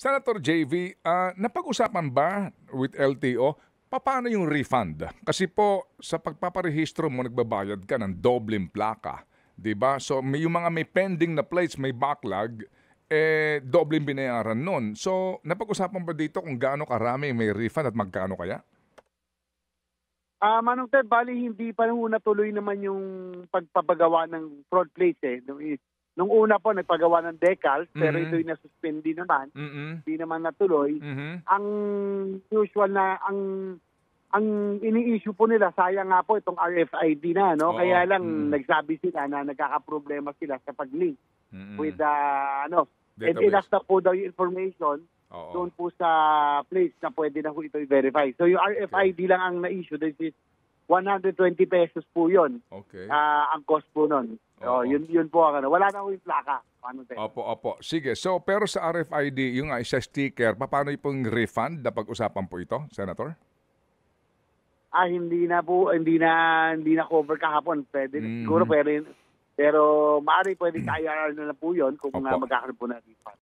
Senator JV, napag-usapan ba with LTO, paano yung refund? Kasi po, sa pagpaparehistro mo, nagbabayad ka ng dobleng plaka. 'Di ba? So, yung mga may pending na plates, may backlog, dobleng binayaran nun. So, napag-usapan ba dito kung gaano karami may refund at magkano kaya? Manong Ted, bali hindi pa nung natuloy naman yung pagpapagawa ng fraud plates eh. Nung una po nagpagawa ng decals pero ito'y na-suspend din naman, Mm. hindi naman natuloy. Mhm. Ang usual na ang ini-issue po nila sayang nga po itong RFID na no. Oo. Kaya lang nagsabi sila na nagkakaproblema sila sa pag-link with and Database. enough na po daw yung information Oo. doon po sa place na pwede na po ito i-verify. So yung RFID lang ang na-issue, this is 120 pesos po yun. Okay. Ang cost po nun. So, Oo. yun po ang ano. Wala na po yung plaka. Paano tayo? Opo. Sige. So, pero sa RFID, yung isa sticker, paano yung refund? Napag-usapan po ito, Senator? Hindi na cover kahapon. Pwede siguro pero maaari pwede sa IRR na lang po yun kung Opo. magkakaroon po na refund.